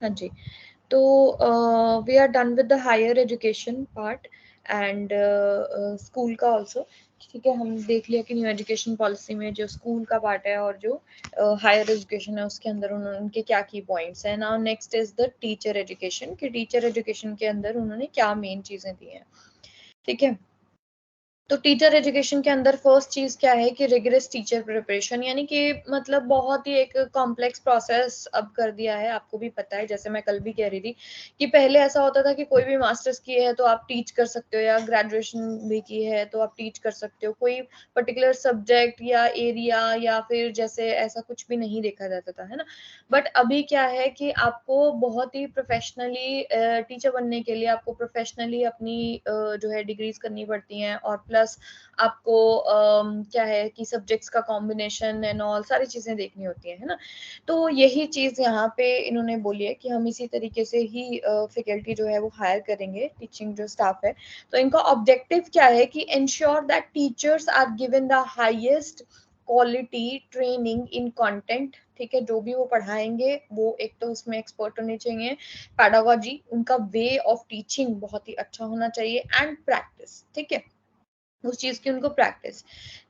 हाँ जी। तो we are done with the higher education part and school का ऑल्सो। ठीक है, हम देख लिया कि न्यू एजुकेशन पॉलिसी में जो स्कूल का पार्ट है और जो हायर एजुकेशन है उसके अंदर उन्होंने उनके क्या की पॉइंट्स हैं। Now next is the teacher education, कि टीचर एजुकेशन के अंदर उन्होंने क्या मेन चीजें दी हैं। ठीक है, तो टीचर एजुकेशन के अंदर फर्स्ट चीज क्या है कि रिगरस टीचर प्रिपरेशन, यानी कि मतलब बहुत ही एक कॉम्प्लेक्स प्रोसेस अब कर दिया है। आपको भी पता है, जैसे मैं कल भी कह रही थी कि पहले ऐसा होता था कि कोई भी मास्टर्स किए है तो आप टीच कर सकते हो, या ग्रेजुएशन भी की है तो आप टीच कर सकते हो, कोई पर्टिकुलर सब्जेक्ट या एरिया या फिर जैसे ऐसा कुछ भी नहीं देखा जाता था, है ना। बट अभी क्या है कि आपको बहुत ही प्रोफेशनली टीचर बनने के लिए आपको प्रोफेशनली अपनी जो है डिग्रीज करनी पड़ती हैं, और प्लस आपको क्या है कि सब्जेक्ट्स का कॉम्बिनेशन एंड ऑल सारी चीजें देखनी होती है ना। तो यही चीज यहाँ पे इन्होंने बोली है कि हम इसी तरीके से ही फैकल्टी जो है वो हायर करेंगे, टीचिंग जो स्टाफ है। तो इनका ऑब्जेक्टिव क्या है कि ensure that teachers are given the highest quality training in content. ठीक है, जो भी वो पढ़ाएंगे वो एक तो उसमें एक्सपर्ट होने चाहिए, पैडागोजी, उनका वे ऑफ टीचिंग बहुत ही अच्छा होना चाहिए, एंड प्रैक्टिस। ठीक है, उस चीज की उनको practice.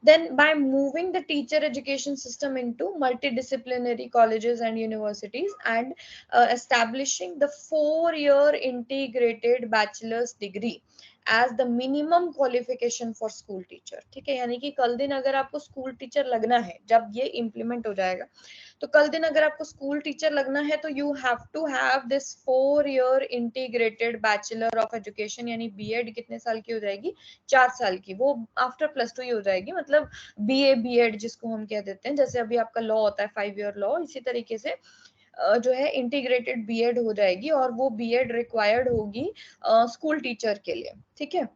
Then by moving the teacher education system into multidisciplinary colleges and universities and establishing the 4 year integrated bachelors degree as the minimum qualification for school teacher. ठीक है, यानी कि कल दिन अगर आपको स्कूल टीचर लगना है, जब ये इम्प्लीमेंट हो जाएगा, तो कल दिन अगर आपको स्कूल टीचर लगना है तो you have to have this 4 year integrated bachelor of education, यानी बीएड कितने साल की हो जाएगी, 4 साल की, वो आफ्टर +2 ही हो जाएगी। मतलब बीए बीएड जिसको हम कह देते हैं, जैसे अभी आपका लॉ होता है 5 year लॉ, इसी तरीके से जो है इंटीग्रेटेड बीएड हो जाएगी, और वो बीएड रिक्वायर्ड होगी स्कूल टीचर के लिए। ठीक है,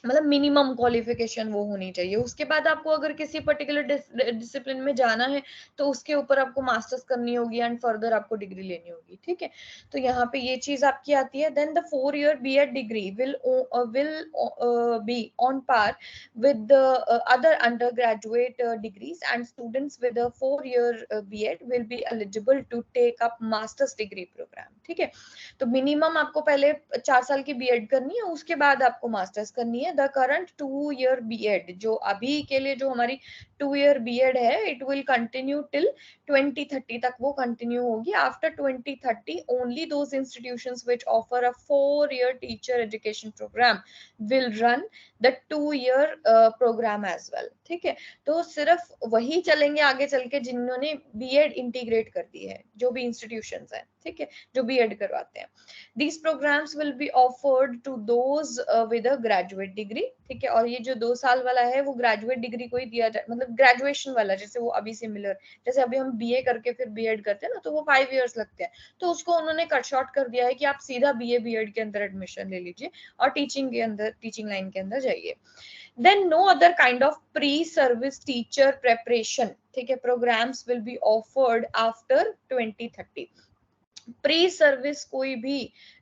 मतलब मिनिमम क्वालिफिकेशन वो होनी चाहिए। उसके बाद आपको अगर किसी पर्टिकुलर डिसिप्लिन में जाना है तो उसके ऊपर आपको मास्टर्स करनी होगी एंड फर्दर आपको डिग्री लेनी होगी। ठीक है, तो यहाँ पे ये चीज आपकी आती है। Then the 4 year BEd degree will be on par with the other undergraduate degrees, and students with a 4 year B.Ed will be eligible to take up master's degree program। ठीक है, तो मिनिमम आपको पहले 4 साल की बीएड करनी है, उसके बाद आपको मास्टर्स करनी है। द करंट 2 year बीएड, जो अभी के लिए जो हमारी 2 year बीएड है, इट विल कंटिन्यू टिल 2030 तक वो कंटिन्यू होगी। After 2030 only those institutions which offer a 4 year teacher education programme will run the 2 year programme as well. ठीक है, तो सिर्फ वही चलेंगे आगे चल के जिन्होंने बीएड इंटीग्रेट कर दी है, जो भी इंस्टीट्यूशंस हैं। ठीक है, जो बीएड करवाते हैं। These programs will be offered to those with a graduate degree। ठीक है, और ये जो 2 साल वाला है वो ग्रेजुएट डिग्री को ही दिया जाए, मतलब ग्रेजुएशन वाला, जैसे वो अभी सिमिलर, जैसे अभी हम बीए करके फिर बीएड करते हैं ना, तो वो 5 years लगते हैं, तो उसको उन्होंने कट शॉर्ट कर दिया है कि आप सीधा बीए बीएड के अंदर एडमिशन ले लीजिए और टीचिंग के अंदर, टीचिंग लाइन के अंदर जाइए। Then no other kind of pre-service teacher preparation, ठीक है, programs will be offered after 2030। Pre service कोई भी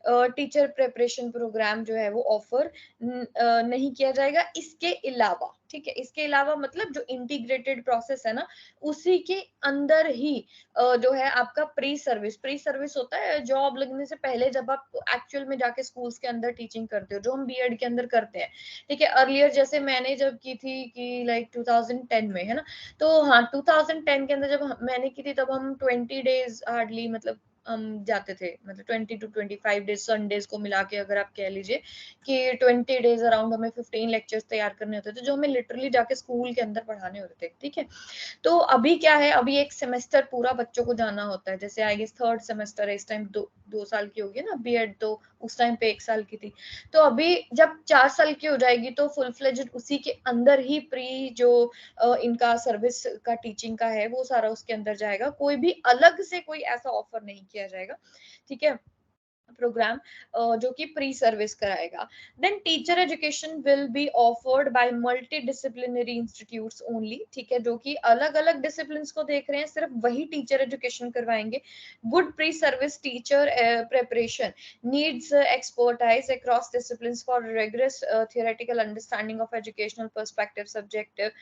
टीचर प्रिपरेशन प्रोग्राम जो है वो ऑफर नहीं किया जाएगा इसके अलावा। ठीक है, इसके अलावा मतलब जो इंटीग्रेटेड प्रोसेस है ना, उसी के अंदर ही जो है आपका प्री सर्विस होता है जॉब लगने से पहले, जब आप एक्चुअल में जाके स्कूल्स के अंदर टीचिंग करते हो, जो हम बीएड के अंदर करते हैं। ठीक है, अर्लियर जैसे मैंने जब की थी कि लाइक 2010 में, है ना, तो हाँ 2010 के अंदर जब मैंने की थी तब हम 20 days हार्डली, मतलब हम जाते थे, मतलब 20 to 25 days संडेज को मिला के अगर आप कह लीजिए कि 20 days अराउंड हमें 15 लेक्चर्स तैयार करने होते थे, जो हमें लिटरली जाके स्कूल के अंदर पढ़ाने होते थे। ठीक है, तो अभी क्या है, अभी एक सेमेस्टर पूरा बच्चों को जाना होता है, जैसे आई गेस 3rd सेमेस्टर है इस टाइम, 2 साल की होगी ना बीएड, तो उस टाइम पे 1 साल की थी। तो अभी जब 4 साल की हो जाएगी तो फुल फ्लेजेड उसी के अंदर ही प्री जो इनका सर्विस का टीचिंग का है वो सारा उसके अंदर जाएगा, कोई भी अलग से कोई ऐसा ऑफर नहीं किया जाएगा। ठीक है, प्रोग्राम जो कि प्री सर्विस कराएगा। Then teacher education will be offered by multidisciplinary institutes only, ठीक है, जो कि अलग अलग डिसिप्लिन को देख रहे हैं, सिर्फ वही टीचर एजुकेशन करवाएंगे। Good pre service teacher preparation needs expertise across disciplines for rigorous theoretical understanding of educational perspective, subjective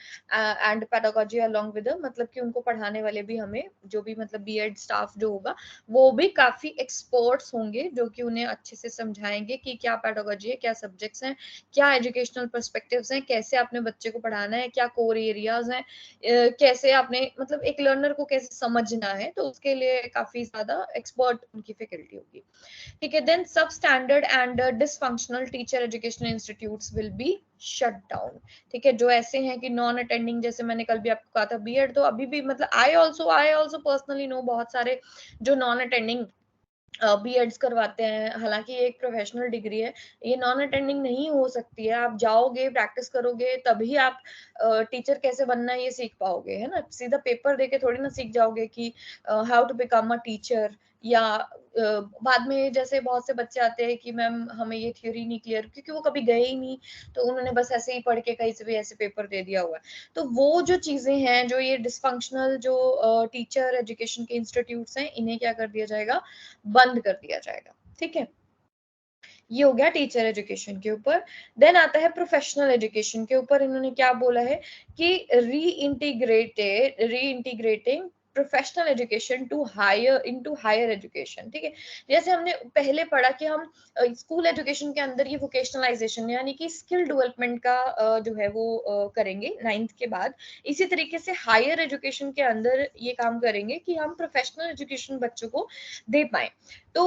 and pedagogy along with the, मतलब कि उनको पढ़ाने वाले भी हमें जो भी मतलब बीएड स्टाफ जो होगा वो भी काफी एक्सपर्ट्स होंगे, जो कि उन्हें अच्छे से समझाएंगे कि क्या पेडागोजी है, क्या सब्जेक्ट्स हैं, क्या एजुकेशनल पर्सपेक्टिव्स हैं, कैसे आपने बच्चे को पढ़ाना है, क्या कोर एरियाज हैं, कैसे आपने मतलब एक लर्नर को कैसे समझना है, तो उसके लिए काफी ज्यादा एक्सपर्ट उनकी फैकल्टी होगी। ठीक है, देन सब standard and dysfunctional teacher educational institutes will be shut down. ठीक है, जो ऐसे हैं कि नॉन अटेंडिंग, जैसे मैंने कल भी आपको कहा था बीएड तो अभी भी मतलब आई ऑल्सो पर्सनली नो बहुत सारे जो नॉन अटेंडिंग बीएड्स करवाते हैं। हालांकि ये एक प्रोफेशनल डिग्री है, ये नॉन अटेंडिंग नहीं हो सकती है। आप जाओगे, प्रैक्टिस करोगे, तभी आप टीचर कैसे बनना है ये सीख पाओगे, है ना। सीधा पेपर देके थोड़ी ना सीख जाओगे कि how to become a teacher. या बाद में जैसे बहुत से बच्चे आते हैं कि मैम हमें ये थ्योरी नहीं क्लियर, क्योंकि वो कभी गए ही नहीं, तो उन्होंने बस ऐसे ही पढ़ के कहीं से भी ऐसे पेपर दे दिया हुआ है। तो वो जो चीजें हैं, जो ये डिसफंक्शनल जो टीचर एजुकेशन के इंस्टीट्यूट्स हैं, इन्हें क्या कर दिया जाएगा, बंद कर दिया जाएगा। ठीक है, ये हो गया टीचर एजुकेशन के ऊपर। देन आता है प्रोफेशनल एजुकेशन के ऊपर। इन्होंने क्या बोला है कि reintegrating professional education to higher into higher education. ठीक है, जैसे हमने पहले पढ़ा कि हम स्कूल एजुकेशन के अंदर ये वोकेशनलाइजेशन यानी कि स्किल डेवलपमेंट का जो है वो करेंगे 9th के बाद। इसी तरीके से हायर एजुकेशन के अंदर ये काम करेंगे कि हम प्रोफेशनल एजुकेशन बच्चों को दे पाए। तो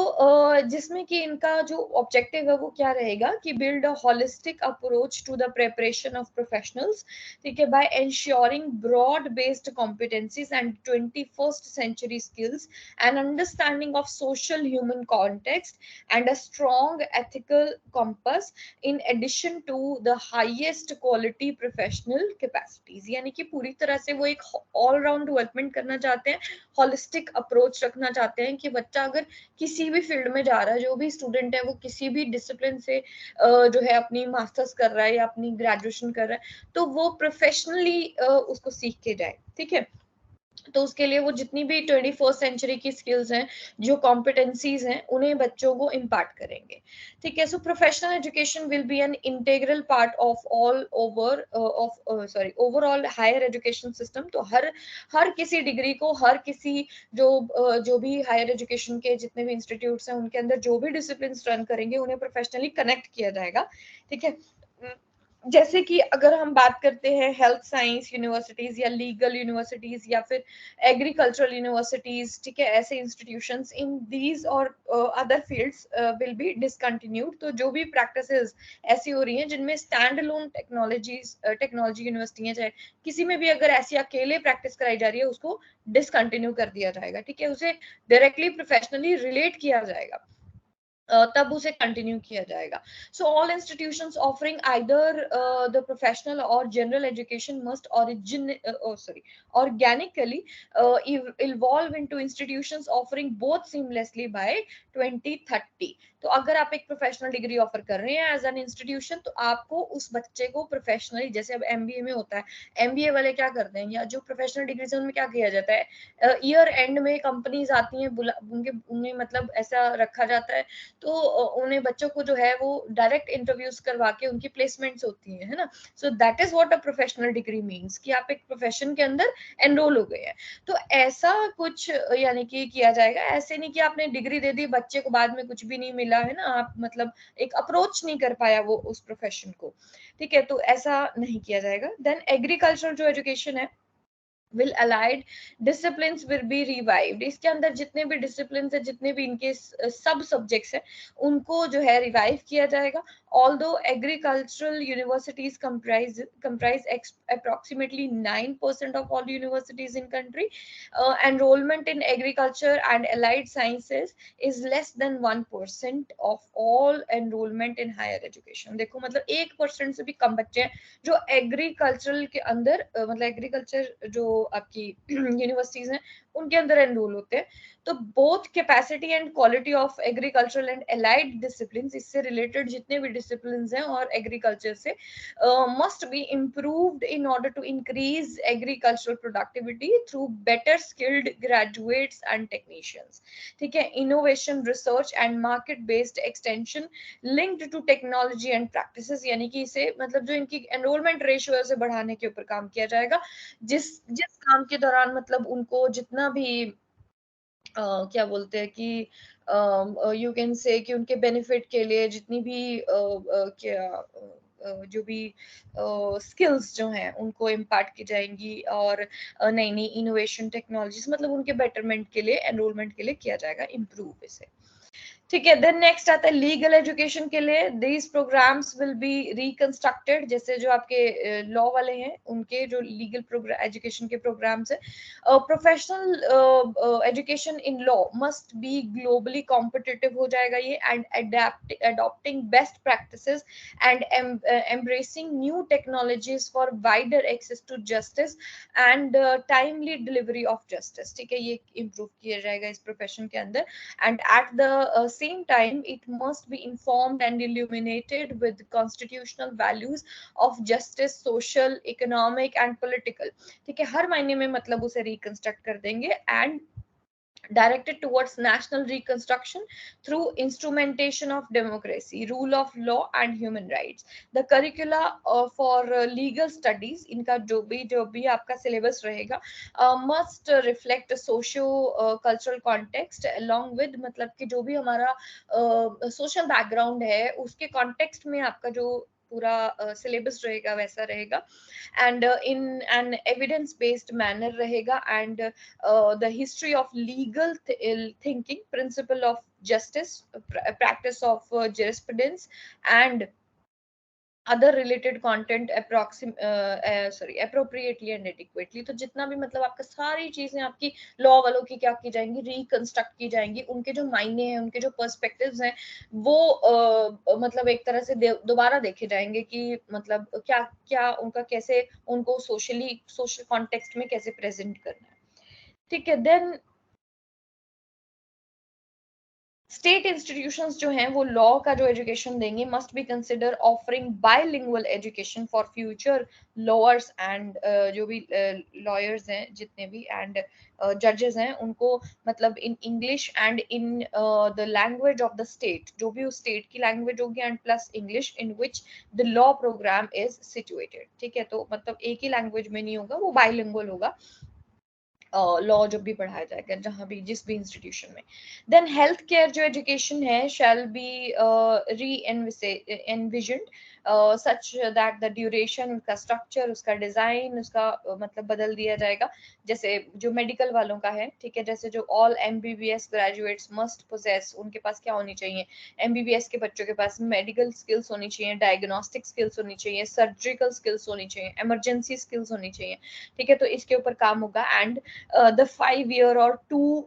जिसमें कि इनका जो ऑब्जेक्टिव है वो क्या रहेगा कि build a holistic approach to the preparation of professionals. ठीक है, by ensuring broad based competencies and 21st century skills, an understanding of social human context and a strong ethical compass, in addition to the highest quality professional capacities। यानी कि पूरी तरह से वो एक all round development करना चाहते हैं, होलिस्टिक अप्रोच रखना चाहते हैं कि बच्चा अगर किसी भी फील्ड में जा रहा है, जो भी स्टूडेंट है वो किसी भी डिसिप्लिन से जो है अपनी मास्टर्स कर रहा है या अपनी ग्रेजुएशन कर रहा है, तो वो प्रोफेशनली उसको सीख के जाए। ठीक है, तो उसके लिए वो जितनी भी 21st सेंचुरी की स्किल्स हैं, जो कॉम्पिटेंसीज हैं, उन्हें बच्चों को इम्पार्ट करेंगे। ठीक है, so professional education will be an integral part of all over of sorry overall higher education system. तो हर किसी डिग्री को, हर किसी जो भी हायर एजुकेशन के जितने भी इंस्टीट्यूट्स हैं, उनके अंदर जो भी डिसिप्लिन रन करेंगे, उन्हें प्रोफेशनली कनेक्ट किया जाएगा। ठीक है, जैसे कि अगर हम बात करते हैं हेल्थ साइंस यूनिवर्सिटीज या लीगल यूनिवर्सिटीज या फिर एग्रीकल्चरल यूनिवर्सिटीज, ठीक है, ऐसे इंस्टीट्यूशंस इन दीज और other fields will be discontinued. तो जो भी प्रैक्टिसेस ऐसी हो रही हैं जिनमें स्टैंड अलोन टेक्नोलॉजी यूनिवर्सिटी है, चाहे किसी में भी अगर ऐसी अकेले प्रैक्टिस कराई जा रही है, उसको डिसकंटिन्यू कर दिया जाएगा। ठीक है, उसे डायरेक्टली प्रोफेशनली रिलेट किया जाएगा, तब उसे कंटिन्यू किया जाएगा। So all institutions offering either the professional और general education must organically evolve into institutions offering both seamlessly by 2030। तो अगर आप एक प्रोफेशनल डिग्री ऑफर कर रहे हैं एज एन इंस्टीट्यूशन, तो आपको उस बच्चे को प्रोफेशनली, जैसे अब एमबीए में होता है, एमबीए वाले क्या करते हैं, या जो प्रोफेशनल डिग्री है उनमें क्या किया जाता है, ईयर एंड में कंपनीज आती हैं, उन्हें मतलब ऐसा रखा जाता है, तो उन्हें बच्चों को जो है वो डायरेक्ट इंटरव्यूज करवा के उनकी प्लेसमेंट्स होती है ना। So that is what a professional degree means, कि आप एक प्रोफेशन के अंदर एनरोल हो गए हैं। तो ऐसा कुछ यानी कि किया जाएगा। ऐसे नहीं कि आपने डिग्री दे दी, बच्चे को बाद में कुछ भी नहीं मिला, है ना, आप मतलब एक अप्रोच नहीं कर पाया वो उस प्रोफेशन को। ठीक है, तो ऐसा नहीं किया जाएगा। देन एग्रीकल्चर जो एजुकेशन है, will allied disciplines will be revived। इसके अंदर जितने भी डिसिप्लिन है, जितने भी इनके सब सब्जेक्ट्स हैं, उनको जो है रिवाइव किया जाएगा। although agricultural universities comprise approximately 9% of all universities in country, enrollment in agriculture and allied sciences is less than 1% of all enrollment in higher education। देखो मतलब 1% से भी कम बच्चे हैं जो एग्रीकल्चरल के अंदर मतलब एग्रीकल्चर जो आपकी यूनिवर्सिटीज हैं उनके अंदर एनरोल होते हैं। तो both capacity and quality of agricultural and allied discipline, इससे रिलेटेड जितने भी डिसिप्लिन हैं और एग्रीकल्चर से, must be improved in order to increase agricultural productivity through better skilled graduates and technicians। ठीक है, innovation research and market based extension linked to technology and practices, यानी कि इसे मतलब जो इनकी एनरोलमेंट रेशियो है उसे बढ़ाने के ऊपर काम किया जाएगा, जिस जिस काम के दौरान मतलब उनको जितना भी क्या बोलते हैं कि यू कैन से कि उनके बेनिफिट के लिए जितनी भी जो भी स्किल्स जो हैं उनको इम्पार्ट की जाएंगी, और नई नई इनोवेशन टेक्नोलॉजीज मतलब उनके बेटरमेंट के लिए, एनरोलमेंट के लिए किया जाएगा इम्प्रूव इसे। ठीक है, देन नेक्स्ट आता है लीगल एजुकेशन के लिए। These programmes will be reconstructed, जैसे जो आपके लॉ वाले हैं उनके जो लीगल प्रोग्राम एजुकेशन के प्रोग्राम्स है। Professional education in law must be globally competitive हो जाएगा ये, and adopting best practices and embracing new technologies for wider access to justice and timely delivery of justice। ठीक है, ये इम्प्रूव किया जाएगा इस प्रोफेशन के अंदर, and at the same time it must be informed and illuminated with constitutional values of justice, social, economic and political। ठीक है, हर महीने में मतलब उसे रिकंस्ट्रक्ट कर देंगे, and directed towards national reconstruction through instrumentation of democracy, rule of law and human rights। The curricula for legal studies, इनका जो भी आपका syllabus रहेगा must reflect a socio cultural context along with, मतलब कि जो भी हमारा social background है उसके context में आपका जो पूरा सिलेबस रहेगा वैसा रहेगा, and in an evidence based manner रहेगा, and the history of legal thinking, principle of justice, practice of jurisprudence and other related content appropriately and adequately। तो जितना भी मतलब आपका सारी चीजें आपकी लॉ वालों की क्या की जाएंगी, रिकंस्ट्रक्ट की जाएंगी, उनके जो मायने हैं, उनके जो पर्सपेक्टिव्स हैं वो मतलब एक तरह से दोबारा देखे जाएंगे कि मतलब क्या क्या उनका कैसे उनको सोशल कॉन्टेक्स्ट में कैसे प्रेजेंट करना है। ठीक है, देन स्टेट इंस्टीट्यूशंस जो हैं वो लॉ का जो एजुकेशन देंगे must be consider offering bilingual education for future lawyers and जो भी लॉयर्स हैं जितने भी एंड जजेस हैं उनको मतलब in English and in the language of the state, जो भी उस स्टेट की लैंग्वेज होगी, and plus English in which the law programme is situated. ठीक है, तो मतलब एक ही लैंग्वेज में नहीं होगा, वो बायलिंगुअल होगा लॉ जब भी पढ़ाया जाएगा जहां भी जिस भी इंस्टीट्यूशन में। देन हेल्थ केयर जो एजुकेशन है शैल बी री एनविजन्ड सच दैट द ड्यूरेशन, उसका स्ट्रक्चर, उसका डिजाइन, उसका मतलब बदल दिया जाएगा, जैसे जो मेडिकल वालों का है। ठीक है, जैसे जो all MBBS graduates must possess, उनके पास क्या होनी चाहिए, एमबीबीएस के बच्चों के पास मेडिकल स्किल्स होनी चाहिए, डायग्नोस्टिक स्किल्स होनी चाहिए, सर्जिकल स्किल्स होनी चाहिए, इमरजेंसी स्किल्स होनी चाहिए। ठीक है, तो इसके ऊपर काम होगा, and the 5 year or 2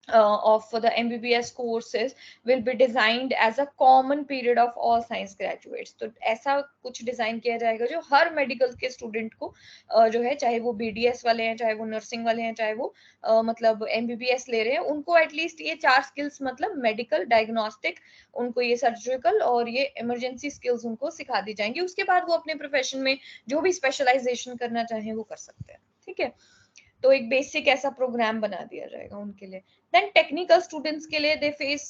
of the MBBS courses will be designed as a common period of all science graduates। तो ऐसा कुछ डिजाइन किया जाएगा जो हर मेडिकल के स्टूडेंट को जो है, चाहे वो BDS वाले हैं, चाहे वो नर्सिंग वाले हैं, चाहे वो मतलब MBBS ले रहे हैं, उनको एटलीस्ट ये 4 स्किल्स मतलब मेडिकल, डायग्नोस्टिक, उनको ये सर्जिकल और ये इमरजेंसी स्किल्स उनको सिखा दी जाएंगी। उसके बाद वो अपने प्रोफेशन में जो भी स्पेशलाइजेशन करना चाहें वो कर सकते हैं। ठीक है, तो एक बेसिक ऐसा प्रोग्राम बना दिया जाएगा उनके लिए। देन टेक्निकल स्टूडेंट्स के लिए they face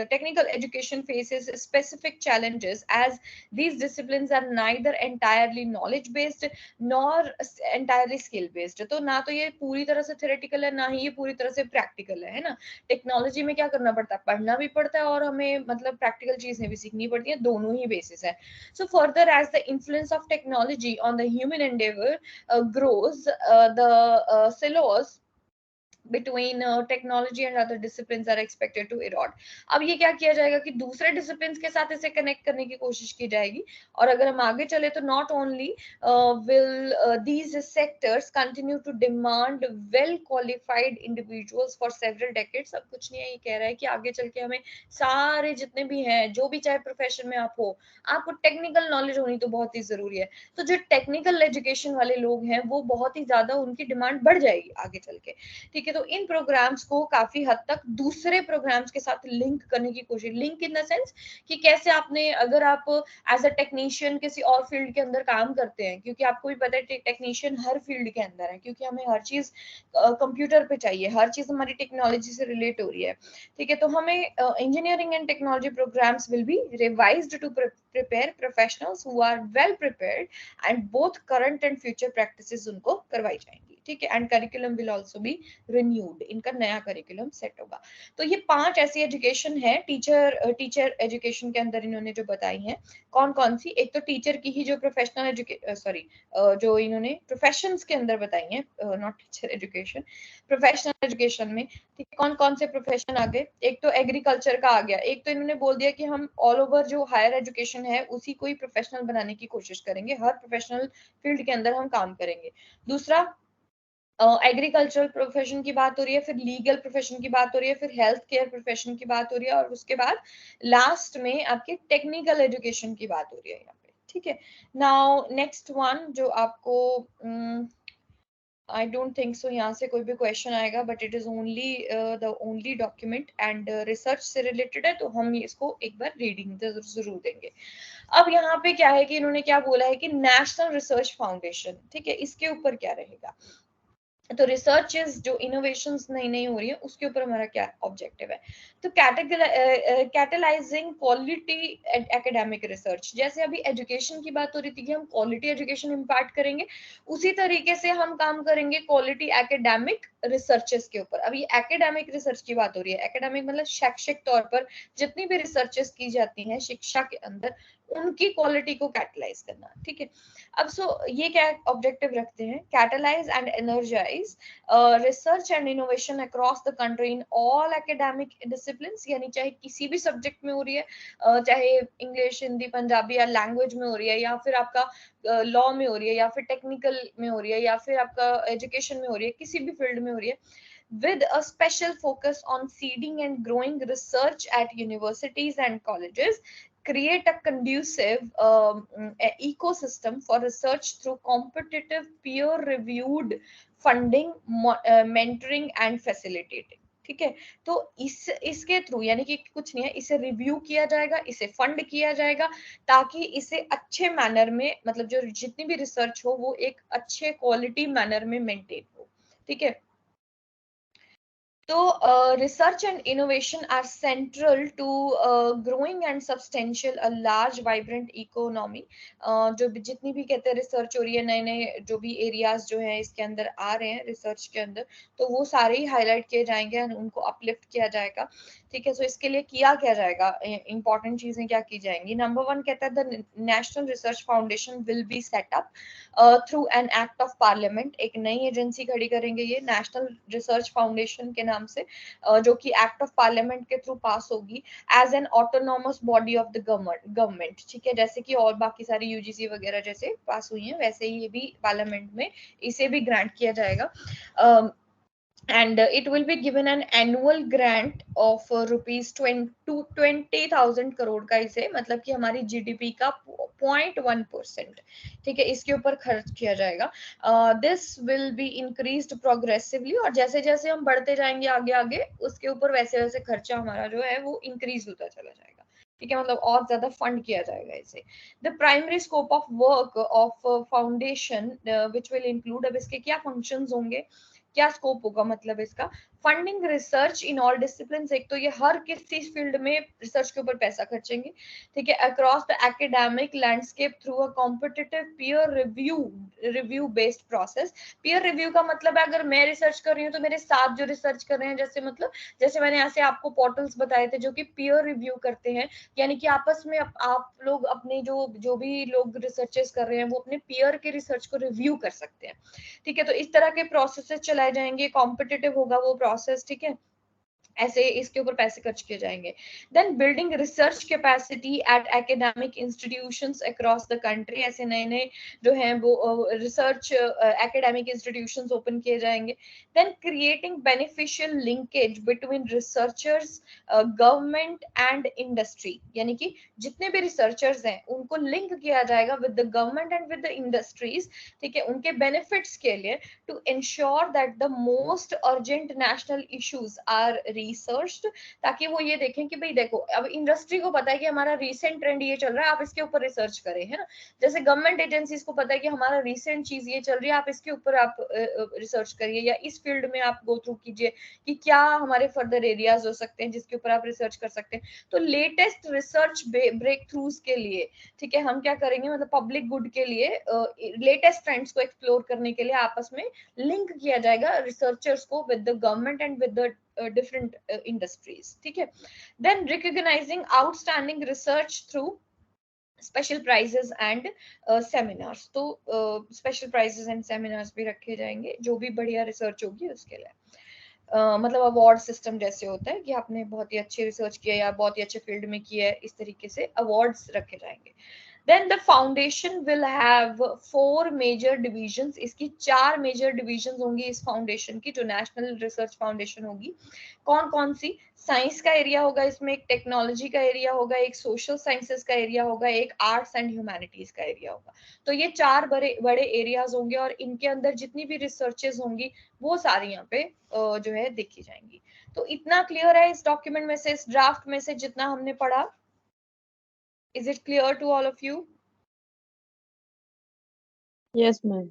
technical education faces specific challenges as these disciplines are neither entirely knowledge based nor entirely skill based. तो ना तो ये पूरी तरह से थ्योरेटिकल है, ना ही ये पूरी तरह से प्रैक्टिकल है ना। टेक्नोलॉजी में क्या करना पड़ता है, पढ़ना भी पड़ता है और हमें मतलब प्रैक्टिकल चीजें भी सीखनी पड़ती हैं, दोनों ही बेसिस है। So further as the influence of technology on the human endeavour grows, the syllabus between technology and other disciplines are expected to erode. अब ये क्या किया जाएगा कि दूसरे disciplines के साथ इसे connect करने की कोशिश की जाएगी, और अगर हम आगे चले तो not only will these sectors continue to demand well qualified individuals for several decades. अब कुछ नहीं है, ये कह रहा है कि आगे चल के हमें सारे जितने भी हैं, जो भी चाहे प्रोफेशन में आप हो, आपको टेक्निकल नॉलेज होनी तो बहुत ही जरूरी है। तो जो टेक्निकल एजुकेशन वाले लोग हैं वो बहुत ही ज्यादा उनकी डिमांड बढ़ जाएगी आगे चल के। ठीक है, तो इन प्रोग्राम्स को काफी हद तक दूसरे प्रोग्राम्स के साथ लिंक करने की कोशिश, लिंक इन द सेंस कि कैसे आपने, अगर आप एज अ टेक्नीशियन किसी और फील्ड के अंदर काम करते हैं, क्योंकि आपको भी पता है टेक्नीशियन हर फील्ड के अंदर है, क्योंकि हमें हर चीज कंप्यूटर पे चाहिए, हर चीज हमारी टेक्नोलॉजी से रिलेट हो रही है। ठीक है, तो हमें engineering and technology programmes will be revised to prepare professionals who are well prepared, and both current and future practices उनको करवाई जाएंगी। ठीक है, and curriculum will also be renewed, इनका नया करिकुलम सेट होगा। तो ये 5 ऐसी एजुकेशन है टीचर एजुकेशन के अंदर इन्होंने जो बताई हैं। कौन कौन सी? एक तो टीचर की ही जो प्रोफेशनल जो इन्होंने प्रोफेशंस के अंदर बताई हैं, not teacher education, professional education में। ठीक है, कौन कौन से प्रोफेशन आ गए? एक तो एग्रीकल्चर का आ गया, एक तो इन्होंने बोल दिया कि हम ऑल ओवर जो हायर एजुकेशन है उसी को ही प्रोफेशनल बनाने की कोशिश करेंगे, हर प्रोफेशनल फील्ड के अंदर हम काम करेंगे। दूसरा, एग्रीकल्चरल प्रोफेशन की बात हो रही है, फिर लीगल प्रोफेशन की बात हो रही है, फिर हेल्थ केयर प्रोफेशन की बात हो रही है, और उसके बाद लास्ट में आपके टेक्निकल एजुकेशन की बात हो रही है यहाँ पे। ठीक है, नाउ नेक्स्ट वन जो आपको आई डोंट थिंक सो यहाँ से कोई भी क्वेश्चन आएगा, but it is only the only document and research से रिलेटेड है, तो हम इसको एक बार रीडिंग जरूर देंगे। अब यहाँ पे क्या है कि इन्होंने क्या बोला है कि नेशनल रिसर्च फाउंडेशन, ठीक है, इसके ऊपर क्या रहेगा? तो रिसर्चेस जो इनोवेशंस नई नई हो रही है उसके ऊपर हमारा क्या ऑब्जेक्टिव है? तो कैटेलाइजिंग क्वालिटी एकेडमिक रिसर्च, जैसे अभी एजुकेशन की बात हो रही थी कि हम क्वालिटी एजुकेशन इम्पार्ट करेंगे, उसी तरीके से हम काम करेंगे क्वालिटी एकेडमिक रिसर्चेस के ऊपर। अभी एकेडमिक रिसर्च की बात हो रही है, एकेडमिक मतलब शैक्षिक तौर पर जितनी भी रिसर्चेस की जाती हैं शिक्षा के अंदर, उनकी क्वालिटी को कैटलाइज करना। ठीक है, अब ये क्या ऑब्जेक्टिव रखते हैं? Catalyse and energise research and innovation across the country in all academic disciplines, यानी चाहे किसी भी सब्जेक्ट में हो रही है, चाहे इंग्लिश, हिंदी, पंजाबी या लैंग्वेज में हो रही है, या फिर आपका लॉ में हो रही है, या फिर टेक्निकल में हो रही है, या फिर आपका एजुकेशन में हो रही है, किसी भी फील्ड में हो रही है, with a special focus on seeding and growing research at universities and colleges, create a conducive ecosystem for research through competitive peer-reviewed funding, mentoring and facilitating। ठीक है, तो इसके थ्रू, यानी कि कुछ नहीं है, इसे रिव्यू किया जाएगा, इसे फंड किया जाएगा, ताकि इसे अच्छे मैनर में, मतलब जो जितनी भी रिसर्च हो वो एक अच्छे क्वालिटी मैनर में मेंटेन हो। ठीक है, so, research and innovation are central to growing and substantial a large vibrant economy। जो भी जितनी भी कहते हैं रिसर्च हो रही है, नए नए जो भी एरियाज जो हैं इसके अंदर आ रहे हैं रिसर्च के अंदर, तो वो सारे ही हाईलाइट किए जाएंगे और उनको अपलिफ्ट किया जाएगा। ठीक है, सो इसके लिए किया क्या जाएगा, इंपॉर्टेंट चीजें क्या की जाएंगी? नंबर 1 कहता है the national research foundation will be set up through an act of parliament. एक नई एजेंसी खड़ी करेंगे ये नेशनल रिसर्च फाउंडेशन के नाम से, जो कि एक्ट ऑफ पार्लियामेंट के थ्रू पास होगी as an autonomous body of the government. ठीक है, जैसे कि और बाकी सारी यूजीसी वगैरह जैसे पास हुई हैं, वैसे ही ये भी पार्लियामेंट में इसे भी ग्रांट किया जाएगा। and it will be given an annual grant of rupees 20,000 crore का, इसे मतलब कि हमारी जीडीपी का 0.1%। ठीक है, इसके ऊपर खर्च किया जाएगा। This will be increased progressively, और जैसे जैसे हम बढ़ते जाएंगे आगे आगे उसके ऊपर वैसे वैसे खर्चा हमारा जो है वो इंक्रीज होता चला जाएगा। ठीक है, मतलब और ज्यादा फंड किया जाएगा इसे। The primary scope of work of foundation which will include, अब इसके क्या फंक्शंस होंगे, क्या स्कोप होगा मतलब इसका? Funding research in all discipline, एक तो ये हर किसी फील्ड में रिसर्च के ऊपर पैसा खर्चेंगे, ठीक है, across the academic landscape through a competitive peer review based process. Peer review का मतलब है अगर मैं रिसर्च कर रही हूँ तो मेरे साथ जो रिसर्च कर रहे हैं, जैसे मतलब जैसे मैंने ऐसे आपको पोर्टल्स बताए थे जो कि पीयर रिव्यू करते हैं, यानी कि आपस में आप लोग अपने जो भी लोग रिसर्चेस कर रहे हैं वो अपने पीयर के रिसर्च को रिव्यू कर सकते हैं, ठीक है। तो इस तरह के प्रोसेसेस चलाए जाएंगे, कॉम्पिटिटिव होगा वो प्रोसेस, ठीक है, ऐसे इसके ऊपर पैसे खर्च किए जाएंगे। Then building research capacity at academic institutions across the country, ऐसे नए नए जो हैं वो रिसर्च एकेडमिक इंस्टीट्यूशंस ओपन किए जाएंगे। Then creating beneficial linkage between researchers, government and industry, यानी कि जितने भी रिसर्चर्स हैं उनको लिंक किया जाएगा with the government and with the industries, ठीक है, उनके बेनिफिट्स के लिए, to ensure that the most urgent national issues are researched, ताकि वो ये देखें कि भाई देखो अब इंडस्ट्री को पता है कि हमारा रीसेंट ट्रेंड ये चल रहा है, आप इसके ऊपर रिसर्च करें, है ना। जैसे गवर्नमेंट एजेंसीज को पता है कि हमारा रीसेंट चीज ये चल रही है, आप इसके ऊपर आप रिसर्च करिए, या इस फील्ड में आप गो थ्रू कीजिए कि क्या हमारे फर्दर एरियाज हो सकते हैं जिसके ऊपर आप रिसर्च कर सकते हैं। तो लेटेस्ट रिसर्च ब्रेक थ्रूज के लिए, ठीक है, हम क्या करेंगे, मतलब पब्लिक गुड के लिए लेटेस्ट ट्रेंड्स को एक्सप्लोर करने के लिए आपस में लिंक किया जाएगा रिसर्चर्स को with the government and with the different industries, ठीक है। Then recognising outstanding research through special prizes and seminars, तो स्पेशल प्राइजेस एंड सेमिनार्स भी रखे जाएंगे जो भी बढ़िया रिसर्च होगी उसके लिए। मतलब अवार्ड सिस्टम जैसे होता है कि आपने बहुत ही अच्छी रिसर्च किया या बहुत ही अच्छे फील्ड में किया है, इस तरीके से अवार्ड्स रखे जाएंगे। Then the foundation will have 4 major divisions, इसकी 4 major divisions होंगी इस फाउंडेशन की, जो नेशनल रिसर्च फाउंडेशन होगी। कौन कौन सी? साइंस का एरिया होगा इसमें, एक टेक्नोलॉजी का एरिया होगा, एक सोशल साइंसेस का एरिया होगा, एक आर्ट्स एंड ह्यूमैनिटीज का एरिया होगा। तो ये 4 बड़े बड़े एरियाज होंगे और इनके अंदर जितनी भी रिसर्चेज होंगी वो सारी यहाँ पे जो है देखी जाएंगी। तो इतना क्लियर है इस डॉक्यूमेंट में से, इस ड्राफ्ट में से जितना हमने पढ़ा? Is it clear to all of you? Yes, ma'am.